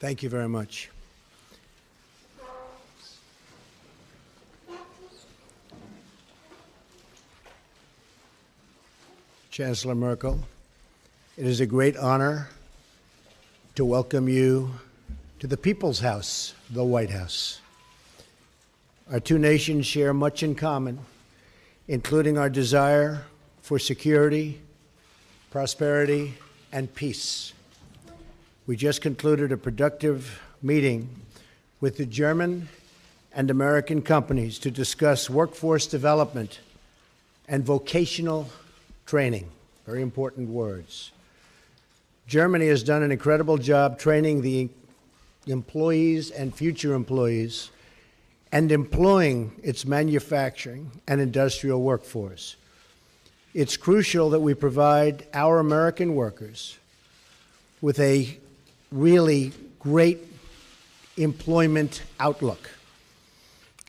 Thank you very much. Chancellor Merkel, it is a great honor to welcome you to the People's House, the White House. Our two nations share much in common, including our desire for security, prosperity, and peace. We just concluded a productive meeting with the German and American companies to discuss workforce development and vocational training, very important words. Germany has done an incredible job training the employees and future employees and employing its manufacturing and industrial workforce. It's crucial that we provide our American workers with a really great employment outlook.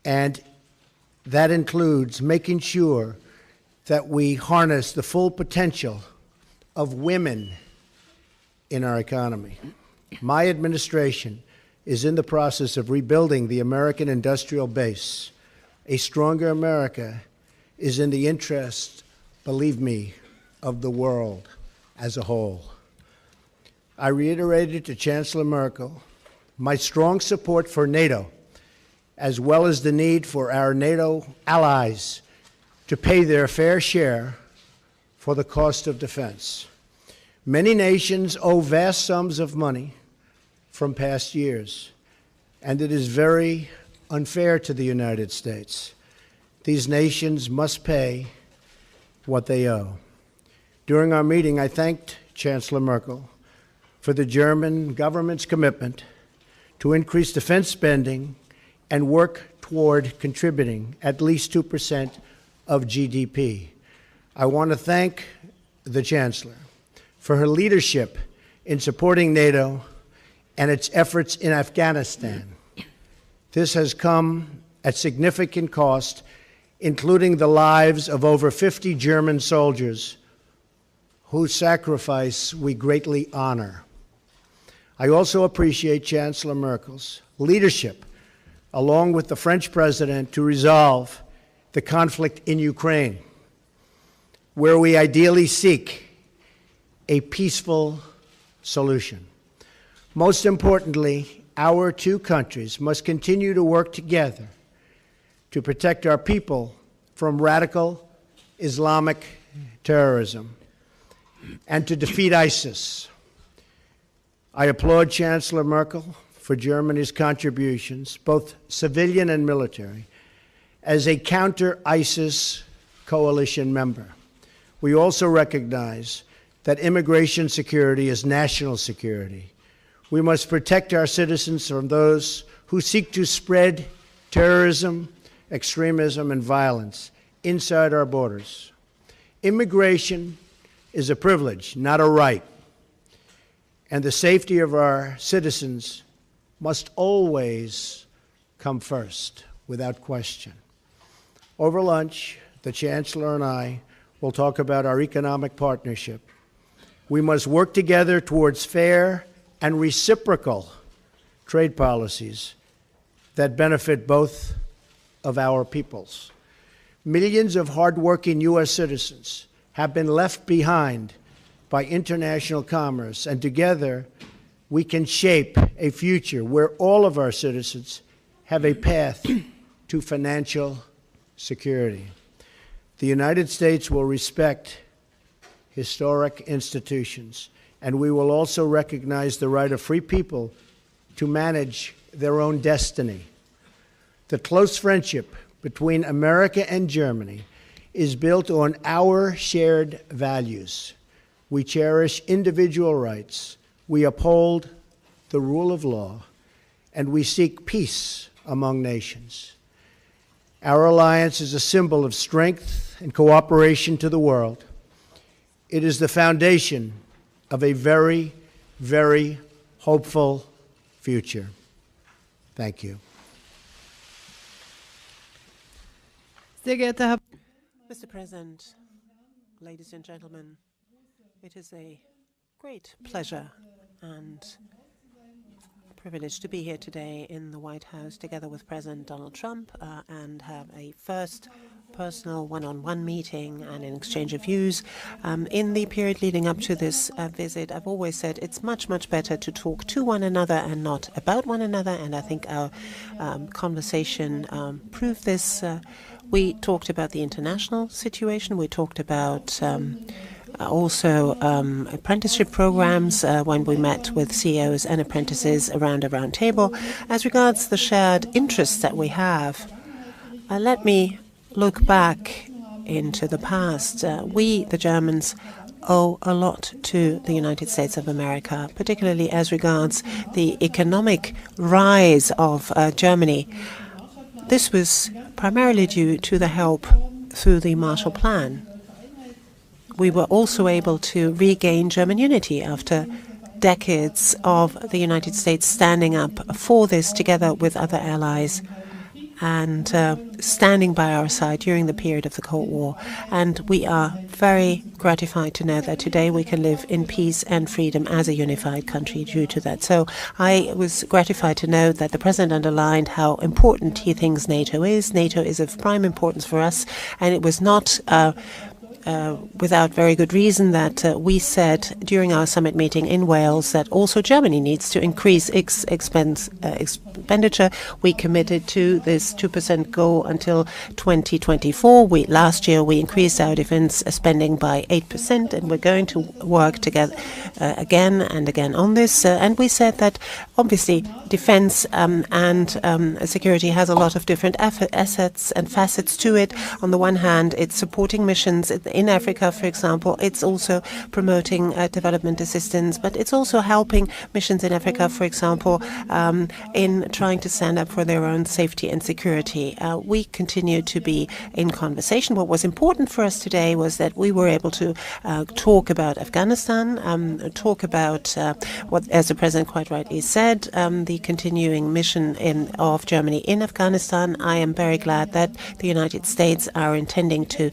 And that includes making sure that we harness the full potential of women in our economy. My administration is in the process of rebuilding the American industrial base. A stronger America is in the interest, believe me, of the world as a whole. I reiterated to Chancellor Merkel my strong support for NATO, as well as the need for our NATO allies to pay their fair share for the cost of defense. Many nations owe vast sums of money from past years, and it is very unfair to the United States. These nations must pay what they owe. During our meeting, I thanked Chancellor Merkel for the German government's commitment to increase defense spending and work toward contributing at least 2% of GDP. I want to thank the Chancellor for her leadership in supporting NATO and its efforts in Afghanistan. This has come at significant cost, including the lives of over 50 German soldiers whose sacrifice we greatly honor. I also appreciate Chancellor Merkel's leadership, along with the French president, to resolve the conflict in Ukraine, where we ideally seek a peaceful solution. Most importantly, our two countries must continue to work together to protect our people from radical Islamic terrorism and to defeat ISIS. I applaud Chancellor Merkel for Germany's contributions, both civilian and military, as a counter-ISIS coalition member. We also recognize that immigration security is national security. We must protect our citizens from those who seek to spread terrorism, extremism, and violence inside our borders. Immigration is a privilege, not a right, and the safety of our citizens must always come first, without question. Over lunch, the Chancellor and I will talk about our economic partnership. We must work together towards fair and reciprocal trade policies that benefit both of our peoples. Millions of hardworking U.S. citizens have been left behind by international commerce, and together we can shape a future where all of our citizens have a path to financial security. The United States will respect historic institutions, and we will also recognize the right of free people to manage their own destiny. The close friendship between America and Germany is built on our shared values. We cherish individual rights, we uphold the rule of law, and we seek peace among nations. Our alliance is a symbol of strength and cooperation to the world. It is the foundation of a very, very hopeful future. Thank you. Mr. President, ladies and gentlemen, it is a great pleasure and privilege to be here today in the White House together with President Donald Trump and have a first personal one-on-one meeting and an exchange of views. In the period leading up to this visit, I've always said it's much, much better to talk to one another and not about one another, and I think our conversation proved this. We talked about the international situation. We talked about also apprenticeship programs when we met with CEOs and apprentices around a round table. As regards the shared interests that we have, let me look back into the past. We, the Germans, owe a lot to the United States of America, particularly as regards the economic rise of Germany. This was primarily due to the help through the Marshall Plan. We were also able to regain German unity after decades of the United States standing up for this together with other allies and standing by our side during the period of the Cold War. And we are very gratified to know that today we can live in peace and freedom as a unified country due to that. So I was gratified to know that the President underlined how important he thinks NATO is. NATO is of prime importance for us, and it was not without very good reason that we said during our summit meeting in Wales that also Germany needs to increase expenditure. We committed to this 2% goal until 2024. Last year we increased our defense spending by 8%, and we're going to work together again and again on this. And we said that obviously defense and security has a lot of different assets and facets to it. On the one hand, it's supporting missions in Africa, for example. It's also promoting development assistance, but it's also helping missions in Africa, for example, in trying to stand up for their own safety and security. We continue to be in conversation. What was important for us today was that we were able to talk about Afghanistan, talk about what, as the President quite rightly said, the continuing mission of Germany in Afghanistan. I am very glad that the United States are intending to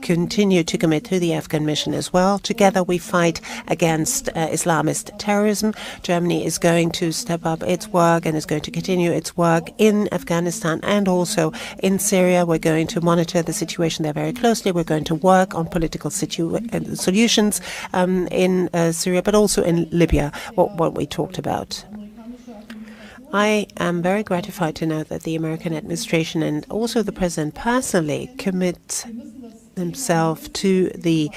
continue to commit to the Afghan mission as well. Together we fight against Islamist terrorism. Germany is going to step up its work and is going to continue its work in Afghanistan and also in Syria. We're going to monitor the situation there very closely. We're going to work on political solutions in Syria, but also in Libya, what we talked about. I am very gratified to know that the American administration and also the President personally commit himself to the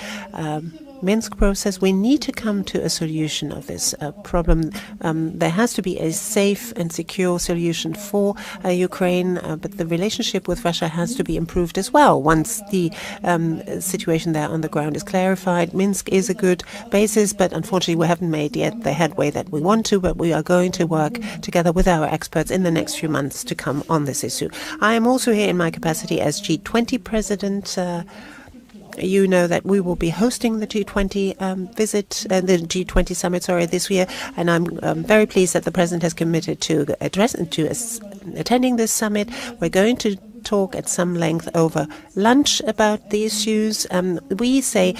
Minsk process. We need to come to a solution of this problem. There has to be a safe and secure solution for Ukraine, but the relationship with Russia has to be improved as well. Once the situation there on the ground is clarified, Minsk is a good basis, but unfortunately we haven't made yet the headway that we want to, but we are going to work together with our experts in the next few months to come on this issue. I am also here in my capacity as G20 President. You know that we will be hosting the G20 the G20 summit, this year, and I'm very pleased that the President has committed to attending this summit. We're going to talk at some length over lunch about the issues. We say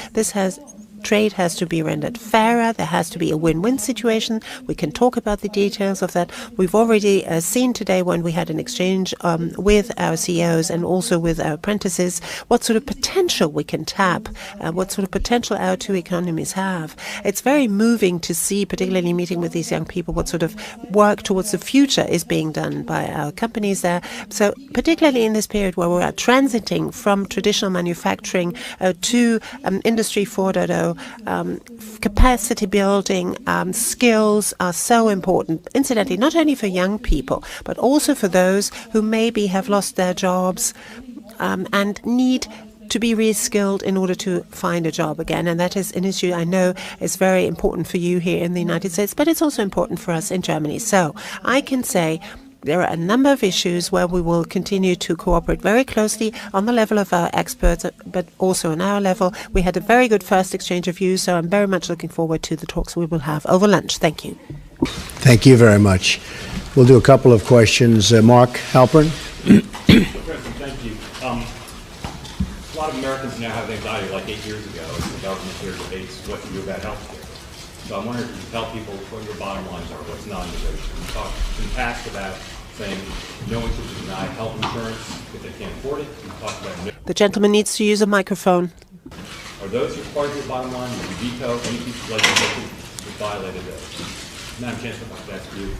trade has to be rendered fairer. There has to be a win-win situation. We can talk about the details of that. We've already seen today when we had an exchange with our CEOs and also with our apprentices what sort of potential we can tap, what sort of potential our two economies have. It's very moving to see, particularly meeting with these young people, what sort of work towards the future is being done by our companies there. So particularly in this period where we are transiting from traditional manufacturing to Industry 4.0, capacity building, skills are so important, incidentally, not only for young people, but also for those who maybe have lost their jobs and need to be re-skilled in order to find a job again. And that is an issue I know is very important for you here in the United States, but it's also important for us in Germany. So I can say there are a number of issues where we will continue to cooperate very closely on the level of our experts, but also on our level. We had a very good first exchange of views, so I'm very much looking forward to the talks we will have over lunch. Thank you. Thank you very much. We'll do a couple of questions. Mark Halpern. Thank you. A lot of Americans now have anxiety, like 8 years ago, as the government here debates what to do about health care. So I'm wondering if you can tell people what your bottom lines are, what's non-negotiable. You talked in the past about saying no one should deny health insurance if they can't afford it. You talked about The gentleman needs to use a microphone. Are those your part of your bottom line? Would you veto any piece of legislation that violated those? Madam Chancellor, I'd like to ask you.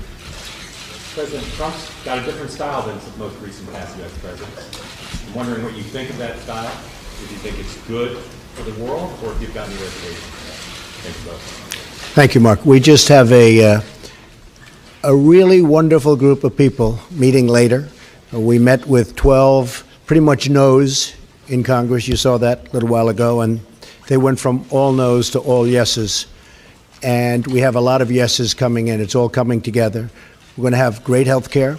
President Trump's got a different style than the most recent past U.S. presidents. I'm wondering what you think of that style. If you think it's good for the world, or if you've got any reservations. Thank you both. Thank you, Mark. We just have a really wonderful group of people meeting later. We met with 12 pretty much no's in Congress. You saw that a little while ago, and they went from all no's to all yeses. And we have a lot of yeses coming in. It's all coming together. We're going to have great health care.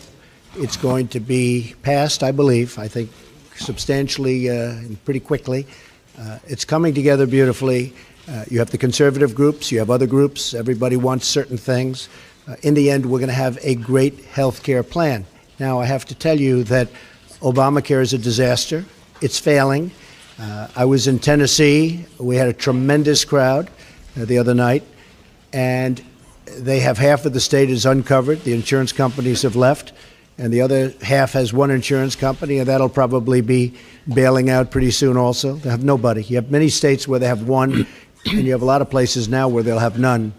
It's going to be passed, I believe, I think substantially and pretty quickly. It's coming together beautifully. You have the conservative groups, you have other groups, everybody wants certain things. In the end, we're going to have a great health care plan. Now, I have to tell you that Obamacare is a disaster. It's failing. I was in Tennessee. We had a tremendous crowd the other night, and they have half of the state is uncovered. The insurance companies have left, and the other half has one insurance company, and that'll probably be bailing out pretty soon also. They have nobody. You have many states where they have one, and you have a lot of places now where they'll have none.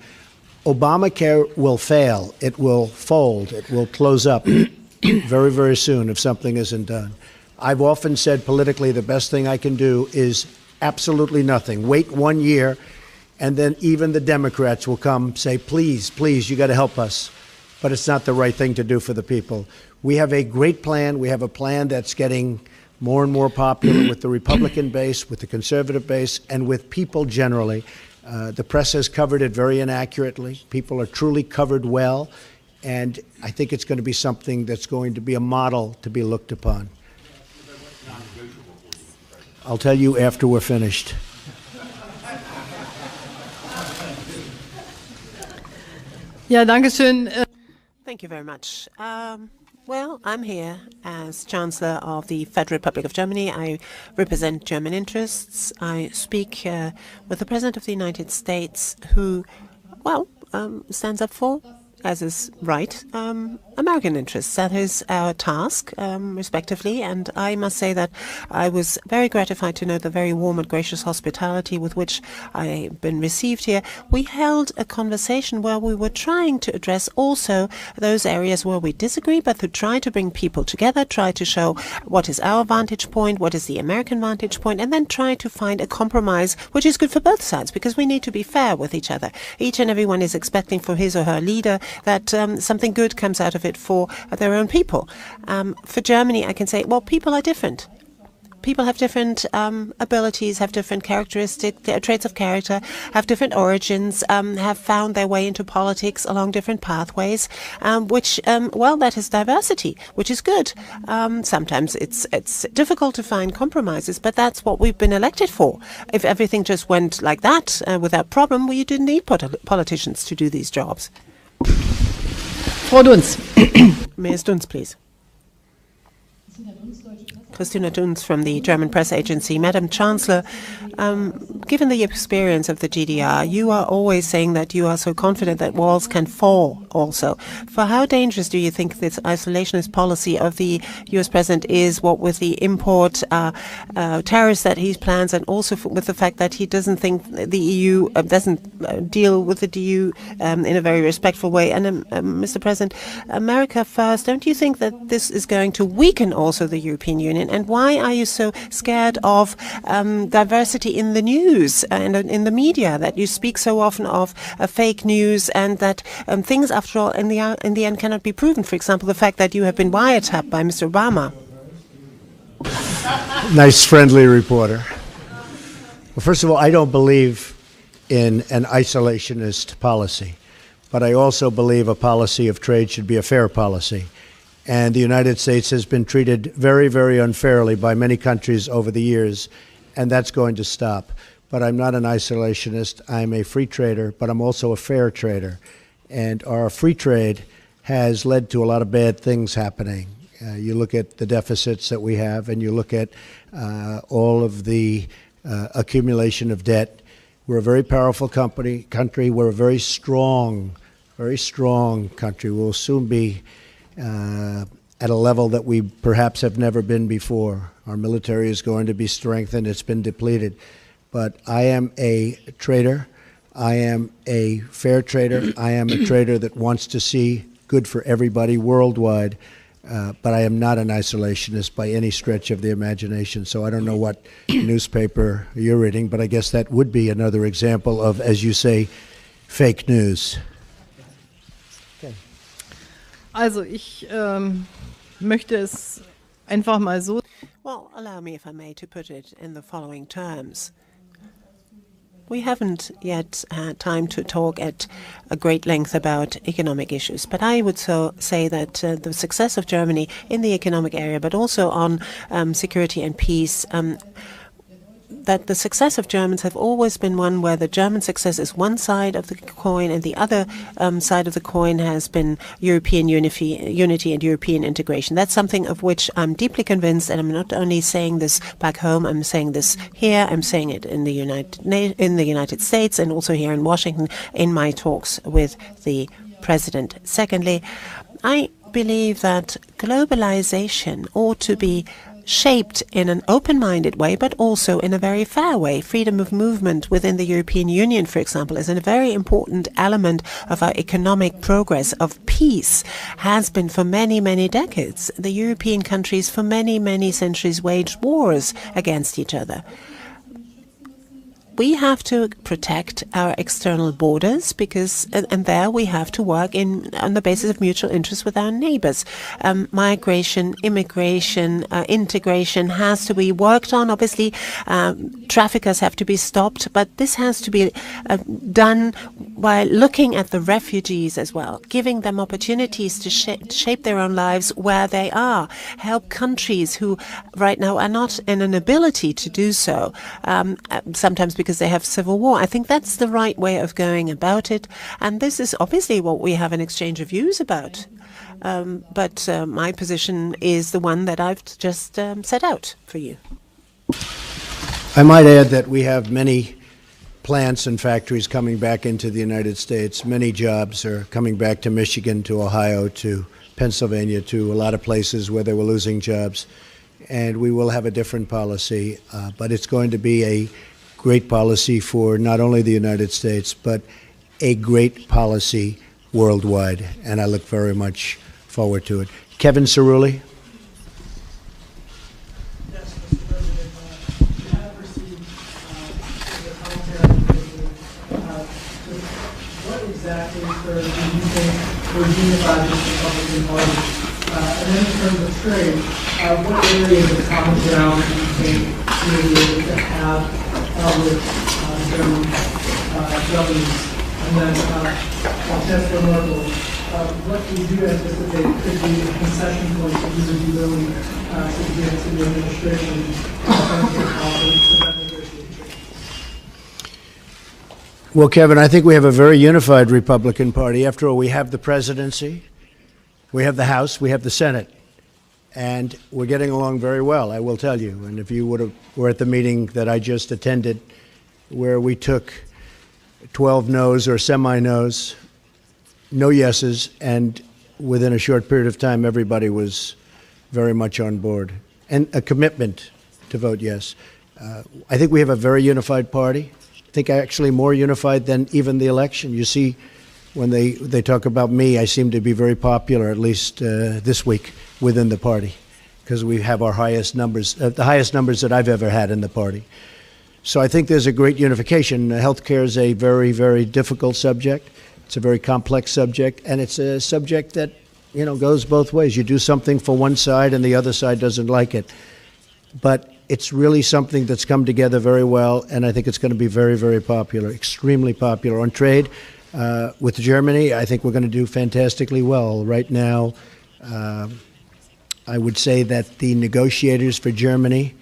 Obamacare will fail. It will fold. It will close up very, very soon if something isn't done. I've often said politically the best thing I can do is absolutely nothing. Wait 1 year, and then even the Democrats will come say, please, please, you got to help us. But it's not the right thing to do for the people. We have a great plan. We have a plan that's getting more and more popular with the Republican base, with the conservative base, and with people generally. The press has covered it very inaccurately. People are truly covered well, and I think it's going to be something that's going to be a model to be looked upon. I'll tell you after we're finished. Ja, danke schön. Thank you very much. Well, I'm here as Chancellor of the Federal Republic of Germany. I represent German interests. I speak with the President of the United States, who, well, stands up for, as is right, American interests. That is our task, respectively. And I must say that I was very gratified to know the very warm and gracious hospitality with which I've been received here. We held a conversation where we were trying to address also those areas where we disagree, but to try to bring people together, try to show what is our vantage point, what is the American vantage point, and then try to find a compromise which is good for both sides, because we need to be fair with each other. Each and everyone is expecting for his or her leader that something good comes out of it for their own people. For Germany, I can say, well, people are different. People have different abilities, have different characteristics, traits of character, have different origins, have found their way into politics along different pathways, which, well, that is diversity, which is good. Sometimes it's difficult to find compromises, but that's what we've been elected for. If everything just went like that without problem, well, you didn't need politicians to do these jobs. Frau Dunz. Ms. Dunz, please. Christina Dunz from the German press agency. Madam Chancellor, given the experience of the GDR, you are always saying that you are so confident that walls can fall also. For how dangerous do you think this isolationist policy of the U.S. president is, what with the import tariffs that he plans, and also with the fact that he doesn't think the EU doesn't deal with the EU in a very respectful way? And Mr. President, America first, don't you think that this is going to weaken also the European Union? And why are you so scared of diversity in the news and in the media, that you speak so often of fake news, and that things, after all, in the end cannot be proven? For example, the fact that you have been wiretapped by Mr. Obama. Nice, friendly reporter. Well, first of all, I don't believe in an isolationist policy, but I also believe a policy of trade should be a fair policy. And the United States has been treated very, very unfairly by many countries over the years, and that's going to stop. But I'm not an isolationist. I'm a free trader, but I'm also a fair trader. And our free trade has led to a lot of bad things happening. You look at the deficits that we have, and you look at all of the accumulation of debt. We're a very powerful country. We're a very strong country. We'll soon be at a level that we perhaps have never been before. Our military is going to be strengthened. It's been depleted. But I am a trader. I am a fair trader. I am a trader that wants to see good for everybody worldwide. But I am not an isolationist by any stretch of the imagination. So I don't know what newspaper you're reading, but I guess that would be another example of, as you say, fake news. Okay. Also ich möchte es einfach mal so. Well, allow me, if I may, to put it in the following terms. We haven't yet had time to talk at a great length about economic issues, but I would say that the success of Germany in the economic area, but also on security and peace, that the success of Germans have always been one where the German success is one side of the coin and the other side of the coin has been European unity and European integration. That's something of which I'm deeply convinced, and I'm not only saying this back home, I'm saying this here, I'm saying it in the United States and also here in Washington in my talks with the President. Secondly, I believe that globalization ought to be shaped in an open-minded way, but also in a very fair way. Freedom of movement within the European Union, for example, is a very important element of our economic progress. Of peace has been for many, many decades. The European countries for many, many centuries waged wars against each other. We have to protect our external borders because, and there we have to work on the basis of mutual interest with our neighbors. Migration, immigration, integration has to be worked on. Obviously, traffickers have to be stopped, but this has to be done by looking at the refugees as well, giving them opportunities to shape their own lives where they are, help countries who right now are not in an ability to do so, sometimes because they have civil war. I think that's the right way of going about it. And this is obviously what we have an exchange of views about. But my position is the one that I've just set out for you. I might add that we have many plants and factories coming back into the United States. Many jobs are coming back to Michigan, to Ohio, to Pennsylvania, to a lot of places where they were losing jobs. And we will have a different policy, but it's going to be a great policy for not only the United States, but a great policy worldwide. And I look very much forward to it. Kevin Cerulli. Yes, Mr. President, you have received the commentary. What exactly do you think would unify this Republican Party? And then in terms of trade, what areas of common ground do you think you will be able to have with German governments? And then Chancellor Merkel, what do you anticipate could be the concession points that you would be willing to give to the administration in terms of that negotiation? Well, Kevin, I think we have a very unified Republican Party. After all, we have the presidency, we have the House, we have the Senate. And we're getting along very well, I will tell you. And if you were at the meeting that I just attended, where we took 12 no's or semi-no's, no yeses, and within a short period of time, everybody was very much on board. And a commitment to vote yes. I think we have a very unified party. I think actually more unified than even the election. You see, when they talk about me, I seem to be very popular, at least this week, within the party, because we have our highest numbers, the highest numbers that I've ever had in the party. So I think there's a great unification. Healthcare is a very, very difficult subject. It's a very complex subject, and it's a subject that, you know, goes both ways. You do something for one side, and the other side doesn't like it. But it's really something that's come together very well, and I think it's going to be very, very popular, extremely popular. On trade, with Germany, I think we're going to do fantastically well. Right now, I would say that the negotiators for Germany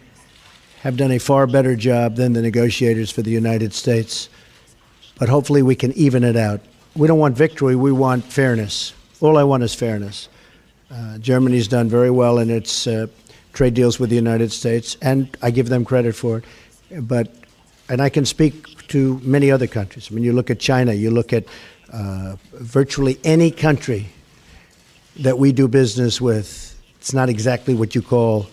have done a far better job than the negotiators for the United States. But hopefully we can even it out. We don't want victory, we want fairness. All I want is fairness. Germany's done very well in its trade deals with the United States, and I give them credit for it. But and I can speak to many other countries. I mean, you look at China, you look at virtually any country that we do business with, it's not exactly what you call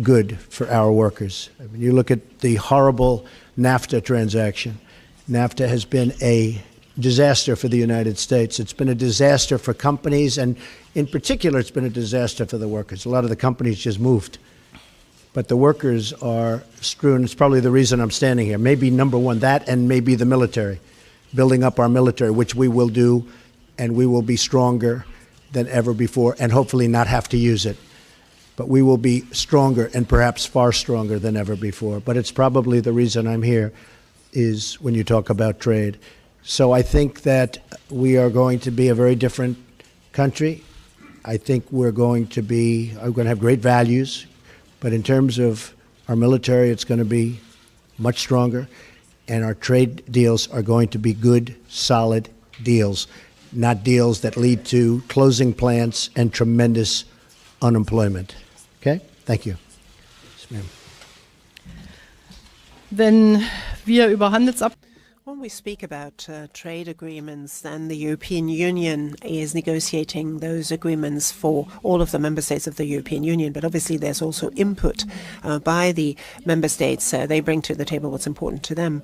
good for our workers. I mean, you look at the horrible NAFTA transaction. NAFTA has been a disaster for the United States. It's been a disaster for companies, and in particular, it's been a disaster for the workers. A lot of the companies just moved. But the workers are strewn. It's probably the reason I'm standing here. Maybe number one, that, and maybe the military, building up our military, which we will do, and we will be stronger than ever before, and hopefully not have to use it. But we will be stronger, and perhaps far stronger than ever before. But it's probably the reason I'm here is when you talk about trade. So I think that we are going to be a very different country. I think we're going to have great values, but in terms of our military, it's going to be much stronger, and our trade deals are going to be good, solid deals, not deals that lead to closing plants and tremendous unemployment. Okay? Thank you. Yes, ma'am. Wenn wir über When we speak about trade agreements, then the European Union is negotiating those agreements for all of the member states of the European Union. But obviously there's also input by the member states. They bring to the table what's important to them.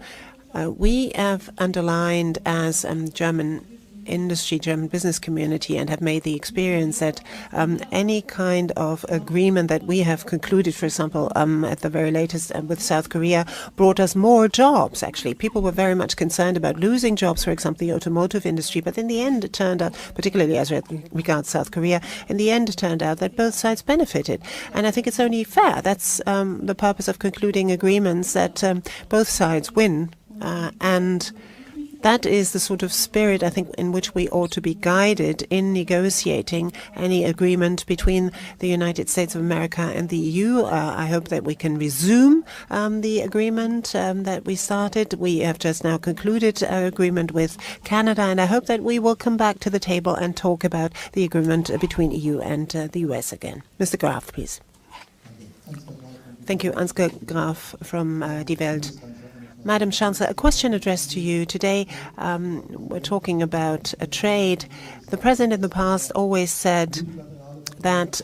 We have underlined as German industry, German business community, and have made the experience that any kind of agreement that we have concluded, for example, at the very latest with South Korea, brought us more jobs, actually. People were very much concerned about losing jobs, for example, the automotive industry, but in the end it turned out, particularly as regards South Korea, in the end it turned out that both sides benefited. And I think it's only fair. That's the purpose of concluding agreements, that both sides win, and that is the sort of spirit, I think, in which we ought to be guided in negotiating any agreement between the United States of America and the EU. I hope that we can resume the agreement that we started. We have just now concluded an agreement with Canada, and I hope that we will come back to the table and talk about the agreement between EU and the US again. Mr. Graf, please. Thank you. Ansgar Graf from Die Welt. Madam Chancellor, a question addressed to you. Today, we're talking about trade. The President in the past always said that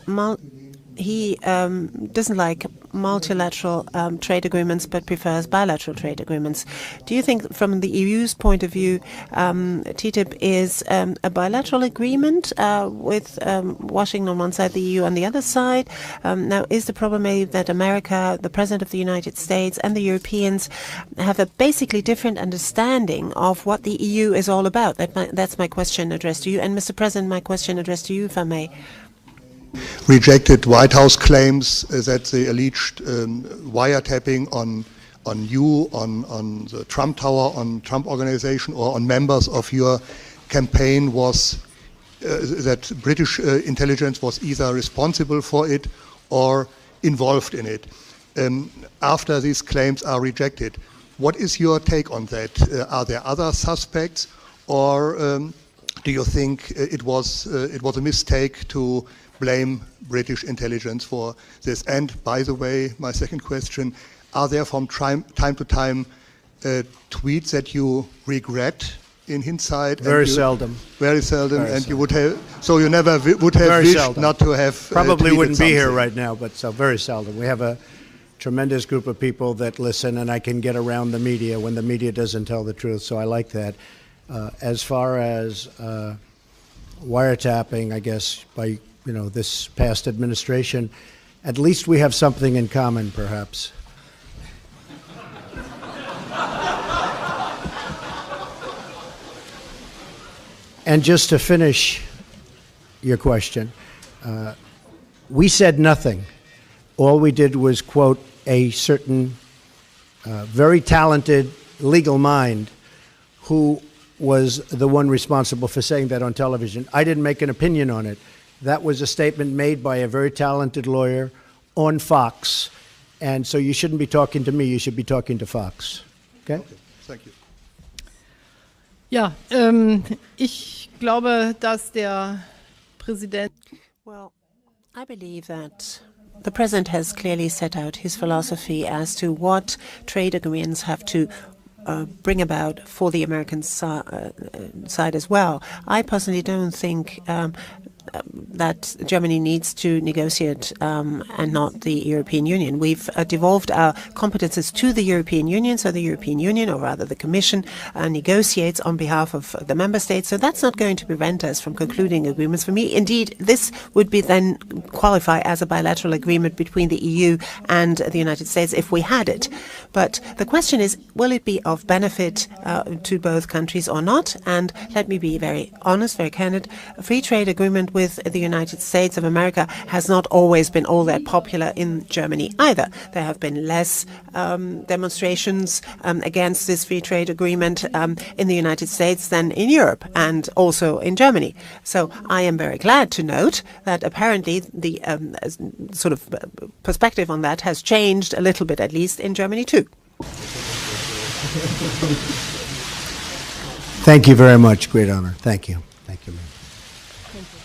he doesn't like multilateral trade agreements but prefers bilateral trade agreements. Do you think, from the EU's point of view, TTIP is a bilateral agreement with Washington on one side, the EU on the other side? Now, is the problem maybe that America, the President of the United States, and the Europeans have a basically different understanding of what the EU is all about? That's my question addressed to you. And, Mr. President, my question addressed to you, if I may. Rejected White House claims that the alleged wiretapping on you, on the Trump Tower, on Trump Organization, or on members of your campaign was that British intelligence was either responsible for it or involved in it. After these claims are rejected, what is your take on that? Are there other suspects, or do you think it was a mistake to blame British intelligence for this? And by the way, my second question, are there from time to time tweets that you regret in hindsight? Very seldom. Very seldom. Very and seldom. you would have, so you never would have Very wished seldom. not to have Probably tweeted wouldn't be here something. right now, but so very seldom. We have a tremendous group of people that listen, and I can get around the media when the media doesn't tell the truth, so I like that. As far as wiretapping, I guess, by this past administration, at least we have something in common, perhaps. And just to finish your question, we said nothing. All we did was quote a certain very talented legal mind who was the one responsible for saying that on television. I didn't make an opinion on it. That was a statement made by a very talented lawyer on Fox. And so you shouldn't be talking to me, you should be talking to Fox. Okay? Thank you. Ja, ich glaube, dass der Präsident. Well, I believe that The President has clearly set out his philosophy as to what trade agreements have to bring about for the American side as well. I personally don't think that Germany needs to negotiate and not the European Union. We've devolved our competences to the European Union, so the European Union, or rather the Commission, negotiates on behalf of the member states. So that's not going to prevent us from concluding agreements. For me, indeed, this would be then qualify as a bilateral agreement between the EU and the United States if we had it. But the question is, will it be of benefit to both countries or not? And let me be very honest, very candid. A free trade agreement with the United States of America has not always been all that popular in Germany either. There have been less demonstrations against this free trade agreement in the United States than in Europe and also in Germany. So I am very glad to note that apparently the sort of perspective on that has changed a little bit, at least in Germany too. Thank you very much. Great honor. Thank you. Thank you, ma'am. Thank you.